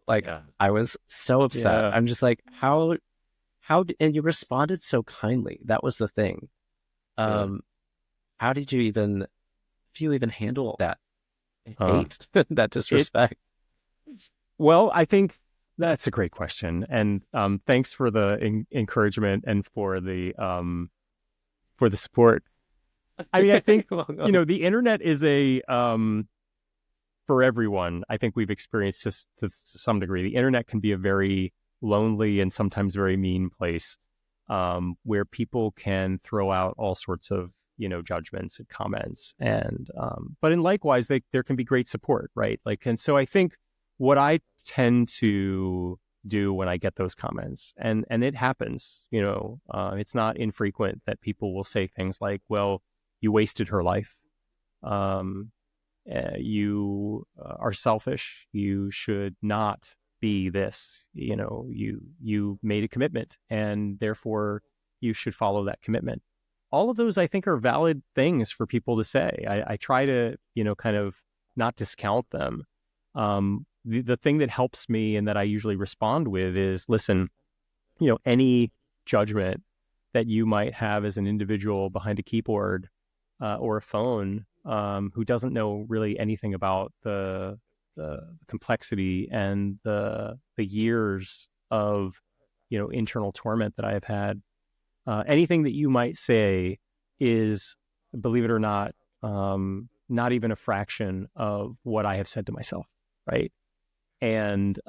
Like, Yeah. I was so upset. Yeah. I'm just like, and you responded so kindly. That was the thing. Yeah. Um, how did you even, if you even handle that Uh, hate, that it, disrespect? well, I think that's a great question. And thanks for the encouragement and for the support. I mean, I think, the internet is for everyone. I think we've experienced this to some degree. The internet can be a very lonely and sometimes very mean place, where people can throw out all sorts of, judgments and comments. And, but in likewise, there can be great support, right? Like, and so I think what I tend to do when I get those comments, and it happens, it's not infrequent that people will say things like, well, you wasted her life. Um, you are selfish. You should not be this. You made a commitment, and therefore you should follow that commitment. All of those, I think, are valid things for people to say. I try to, kind of not discount them. The thing that helps me and that I usually respond with is, listen, any judgment that you might have as an individual behind a keyboard or a phone, who doesn't know really anything about the complexity and the years of internal torment that I have had. Anything that you might say is, believe it or not even a fraction of what I have said to myself, right? And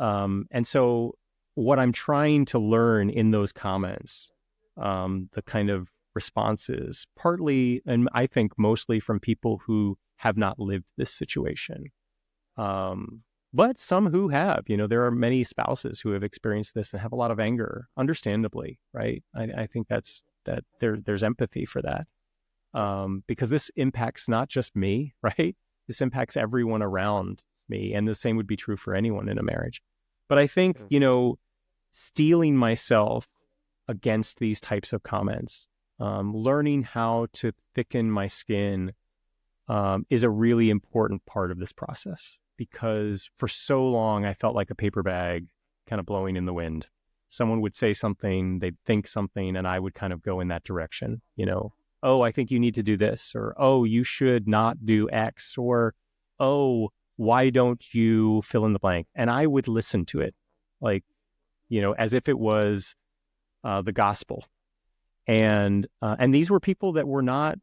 so what I'm trying to learn in those comments, the kind of responses, partly, and I think mostly from people who have not lived this situation. Um, but some who have, there are many spouses who have experienced this and have a lot of anger, understandably, right? I think that there's empathy for that, because this impacts not just me, right? This impacts everyone around me, and the same would be true for anyone in a marriage. But I think, steeling myself against these types of comments, learning how to thicken my skin, is a really important part of this process, because for so long I felt like a paper bag kind of blowing in the wind. Someone would say something, they'd think something, and I would kind of go in that direction, oh, I think you need to do this, or, oh, you should not do X, or, oh, why don't you fill in the blank? And I would listen to it like, as if it was the gospel. And these were people that were not,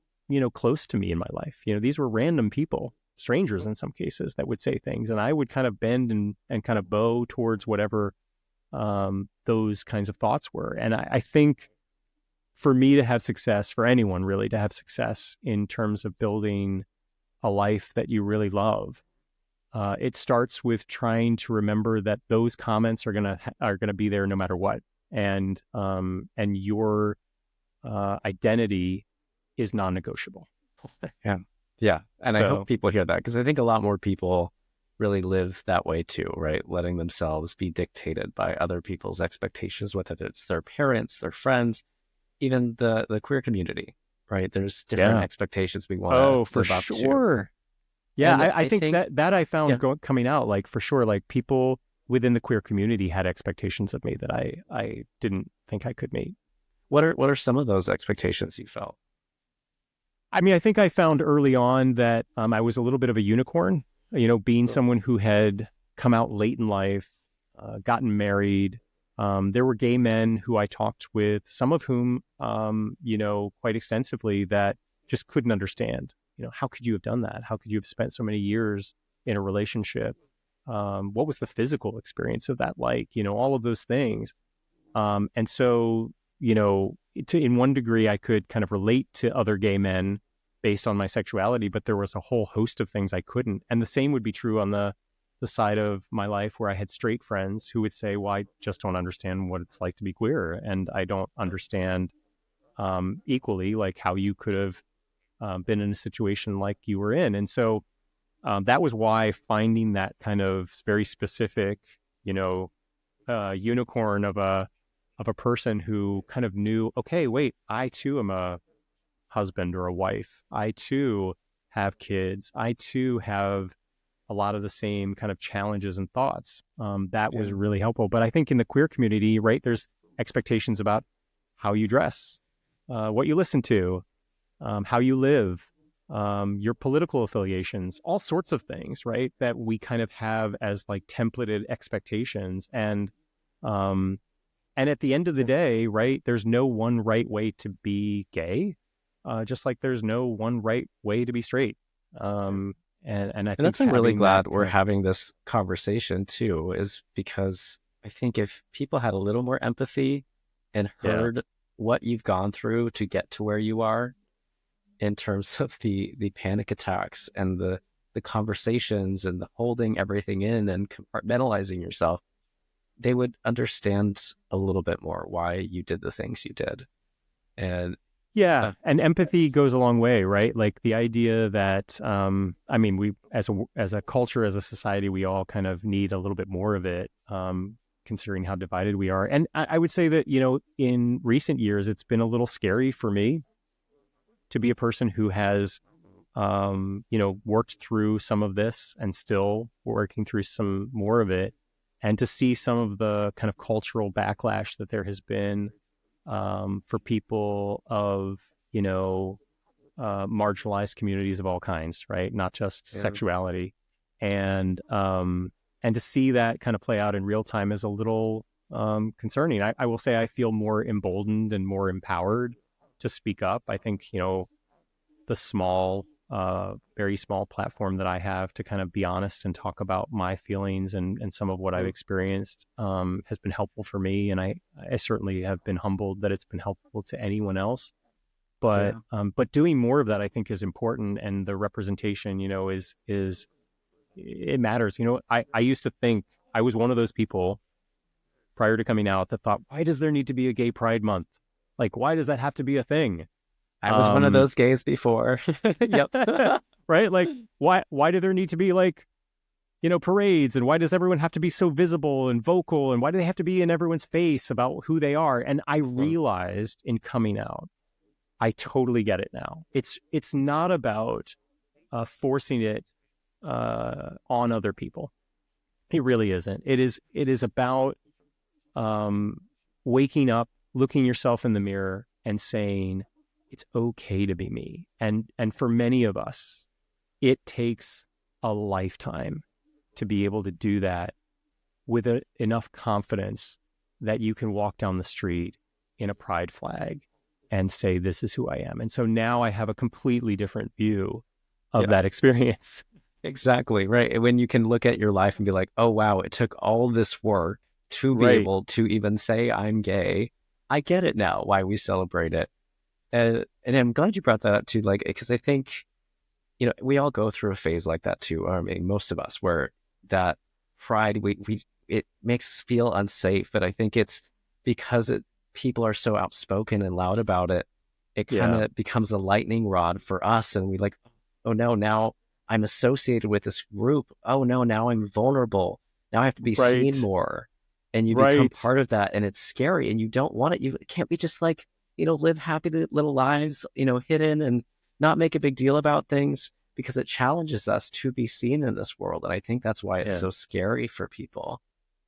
close to me in my life. These were random people, strangers in some cases, that would say things, and I would kind of bend and kind of bow towards whatever those kinds of thoughts were. And I think for me to have success, for anyone really to have success in terms of building a life that you really love, it starts with trying to remember that those comments are gonna be there no matter what, and your identity is non-negotiable. Yeah. Yeah. And I hope So people hear that, because I think a lot more people really live that way too, right? Letting themselves be dictated by other people's expectations, whether it's their parents, their friends, even the queer community, right? There's different yeah, expectations we want to oh, for live up to. sure. Yeah, And I I think think, that I found yeah, coming out, like, for sure, like, people within the queer community had expectations of me that I didn't think I could meet. what are some of those expectations you felt? I mean, I think I found early on that I was a little bit of a unicorn, being someone who had come out late in life, gotten married. There were gay men who I talked with, some of whom, quite extensively, that just couldn't understand. How could you have done that? How could you have spent so many years in a relationship? What was the physical experience of that like? All of those things. And so, in one degree, I could kind of relate to other gay men based on my sexuality, but there was a whole host of things I couldn't. And the same would be true on the side of my life where I had straight friends who would say, well, I just don't understand what it's like to be queer. And I don't understand equally like how you could have been in a situation like you were in. And so that was why finding that kind of very specific, unicorn of a person who kind of knew, okay, wait, I too am a husband or a wife. I too have kids. I too have a lot of the same kind of challenges and thoughts. That was Yeah. really helpful. But I think in the queer community, right, there's expectations about how you dress, what you listen to, how you live, your political affiliations, all sorts of things, right, that we kind of have as like templated expectations. And at the end of the day, right, there's no one right way to be gay, just like there's no one right way to be straight. And I And think that's I'm really having that glad we're kind of, having this conversation too, is because I think if people had a little more empathy and yeah, heard what you've gone through to get to where you are in terms of the panic attacks and the conversations and the holding everything in and compartmentalizing yourself, they would understand a little bit more why you did the things you did. And yeah, uh, and empathy goes a long way, right? Like the idea that, I mean, we as a culture, as a society, we all kind of need a little bit more of it, considering how divided we are. And I would say that, you know, in recent years, it's been a little scary for me to be a person who has, you know, worked through some of this and still working through some more of it, and to see some of the kind of cultural backlash that there has been, for people of, you know, marginalized communities of all kinds, right? Not just yeah, sexuality, and and to see that kind of play out in real time is a little concerning. I will say I feel more emboldened and more empowered to speak up. I think, you know, the small, very small platform that I have to kind of be honest and talk about my feelings and some of what I've experienced, has been helpful for me. And I certainly have been humbled that it's been helpful to anyone else. yeah, But doing more of that, I think, is important. And the representation, you know, is it matters. You know, I used to think I was one of those people prior to coming out that thought, why does there need to be a gay pride month? Like, why does that have to be a thing? I was one of Um, those gays before. Yep. right? Like, why do there need to be like, you know, parades, and why does everyone have to be so visible and vocal, and why do they have to be in everyone's face about who they are? And I realized in coming out, I totally get it now. It's not about forcing it on other people. It really isn't. It is about um, waking up, looking yourself in the mirror, and saying it's okay to be me. And for many of us, it takes a lifetime to be able to do that with enough confidence that you can walk down the street in a pride flag and say, this is who I am. And so now I have a completely different view of Yeah, that experience. exactly. Right. When you can look at your life and be like, oh, wow, it took all this work to be Right. able to even say I'm gay. I get it now why we celebrate it. And I'm glad you brought that up too, like, because I think, you know, we all go through a phase like that too. I mean, most of us, where that pride, we it makes us feel unsafe. But I think it's because people are so outspoken and loud about it, it kind Yeah. of becomes a lightning rod for us. And we like, oh no, now I'm associated with this group. Oh no, now I'm vulnerable. Now I have to be seen Right. more. And you become Right. part of that, and it's scary, and you don't want it. You can't be just like, you know, live happy little lives, you know, hidden and not make a big deal about things, because it challenges us to be seen in this world. And I think that's why it's Yeah. so scary for people.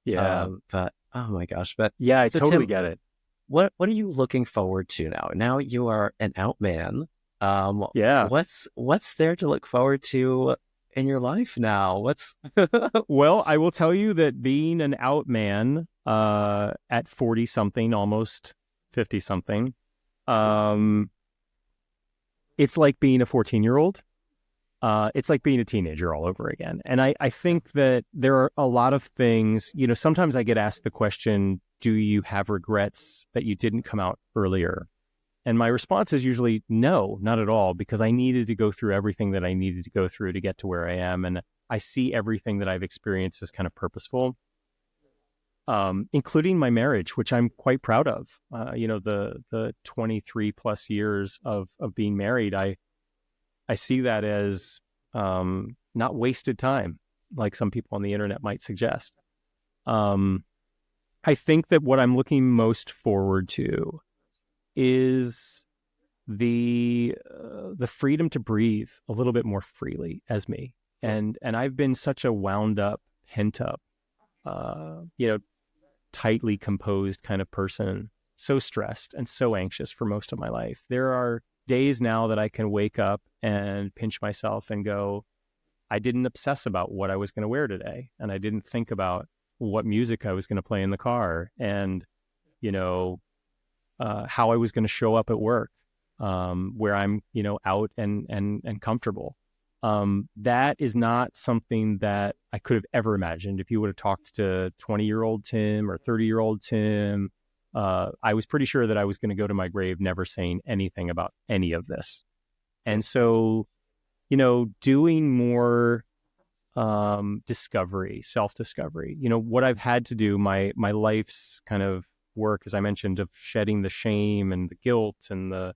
Yeah. But oh my gosh. But Yeah. I so totally Tim, get it. what are you looking forward to now? Now you are an out man. Yeah. What's there to look forward to in your life now? What's Well, I will tell you that being an out man, at 40 something, almost 50 something, um, it's like being a 14-year-old. It's like being a teenager all over again. And I think that there are a lot of things, you know, sometimes I get asked the question, do you have regrets that you didn't come out earlier? And my response is usually no, not at all, because I needed to go through everything that I needed to go through to get to where I am. And I see everything that I've experienced as kind of purposeful, including my marriage, which I'm quite proud of. You know, the 23 plus years of being married, I see that as not wasted time, like some people on the internet might suggest. Um, I think that what I'm looking most forward to is the freedom to breathe a little bit more freely as me. And I've been such a wound up, pent up, tightly composed kind of person, so stressed and so anxious for most of my life. There are days now that I can wake up and pinch myself and go, I didn't obsess about what I was going to wear today. And I didn't think about what music I was going to play in the car and, how I was going to show up at work, where I'm, out and comfortable. That is not something that I could have ever imagined. If you would have talked to 20-year-old Tim or 30-year-old Tim, I was pretty sure that I was going to go to my grave never saying anything about any of this. And so, doing more discovery, self-discovery, what I've had to do, my life's kind of work, as I mentioned, of shedding the shame and the guilt and the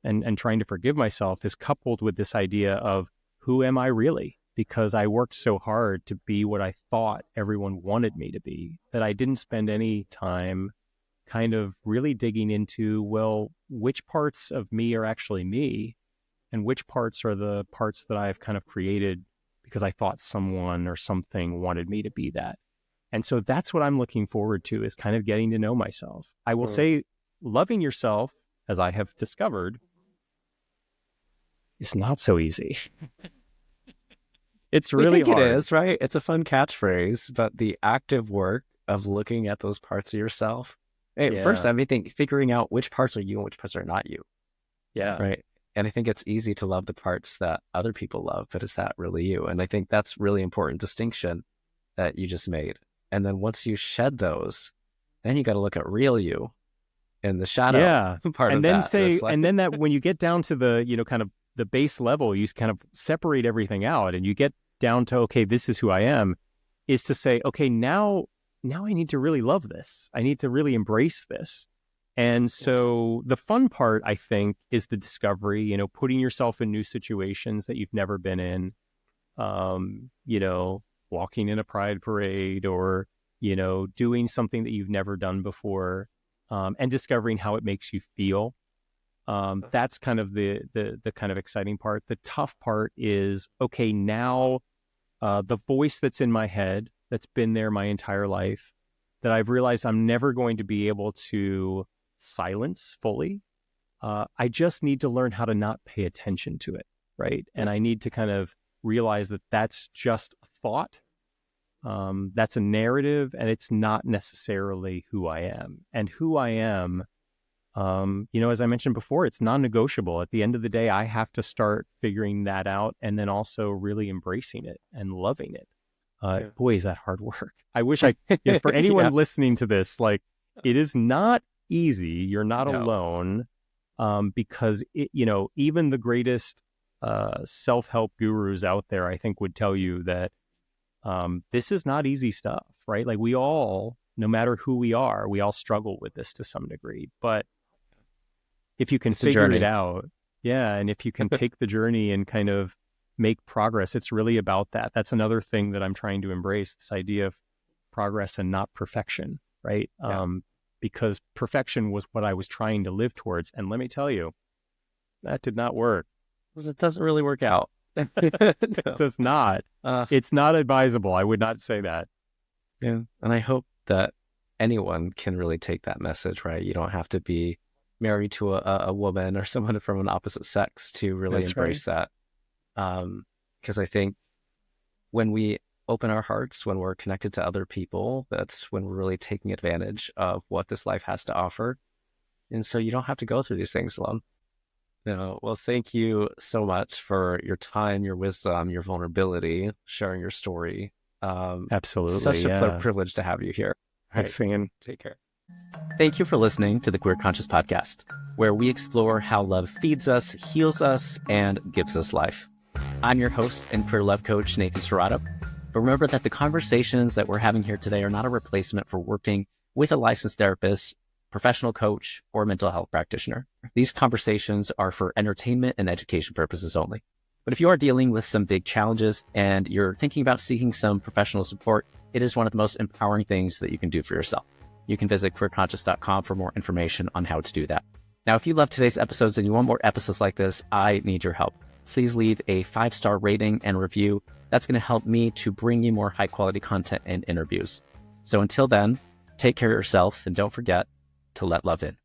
and trying to forgive myself is coupled with this idea of who am I really? Because I worked so hard to be what I thought everyone wanted me to be, that I didn't spend any time kind of really digging into, well, which parts of me are actually me and which parts are the parts that I've kind of created because I thought someone or something wanted me to be that. And so that's what I'm looking forward to, is kind of getting to know myself. I will say loving yourself, as I have discovered, is not so easy. It's really hard. It is, right? It's a fun catchphrase, but the active work of looking at those parts of yourself. First, I think figuring out which parts are you and which parts are not you. Yeah. Right. And I think it's easy to love the parts that other people love, but is that really you? And I think that's really important distinction that you just made. And then once you shed those, then you got to look at real you and the shadow part and of then that. And then that when you get down to the, kind of the base level, you kind of separate everything out and you get down to, okay, this is who I am, is to say, okay, now I need to really love this. I need to really embrace this. And so the fun part, I think, is the discovery, putting yourself in new situations that you've never been in, walking in a pride parade or, doing something that you've never done before, and discovering how it makes you feel. That's kind of the kind of exciting part. The tough part is, okay, now the voice that's in my head, that's been there my entire life, that I've realized I'm never going to be able to silence fully. I just need to learn how to not pay attention to it, right? And I need to kind of realize that that's just a thought. That's a narrative, and it's not necessarily who I am. And who I am, as I mentioned before, it's non-negotiable. At the end of the day, I have to start figuring that out and then also really embracing it and loving it. Boy, is that hard work. I wish for anyone listening to this, like, it is not easy. You're not alone, because even the greatest self-help gurus out there, I think, would tell you that this is not easy stuff, right? Like, we all, no matter who we are, we all struggle with this to some degree. But if you can figure it out, and if you can take the journey and kind of make progress, it's really about that. That's another thing that I'm trying to embrace, this idea of progress and not perfection, right? Because perfection was what I was trying to live towards. And let me tell you, that did not work. It doesn't really work out. It does not. It's not advisable. I would not say that. Yeah. And I hope that anyone can really take that message, right? You don't have to be married to a woman or someone from an opposite sex to really embrace that. Because I think when we open our hearts, when we're connected to other people, that's when we're really taking advantage of what this life has to offer. And so you don't have to go through these things alone. Well, thank you so much for your time, your wisdom, your vulnerability, sharing your story. Absolutely. Such a privilege to have you here. Thanks, Ian. Take care. Thank you for listening to the Queer Conscious Podcast, where we explore how love feeds us, heals us, and gives us life. I'm your host and queer love coach, Nathan Serrato. But remember that the conversations that we're having here today are not a replacement for working with a licensed therapist, professional coach, or mental health practitioner. These conversations are for entertainment and education purposes only. But if you are dealing with some big challenges and you're thinking about seeking some professional support, it is one of the most empowering things that you can do for yourself. You can visit queerconscious.com for more information on how to do that. Now, if you love today's episodes and you want more episodes like this, I need your help. please leave a 5-star rating and review. That's going to help me to bring you more high-quality content and interviews. So until then, take care of yourself and don't forget to let love in.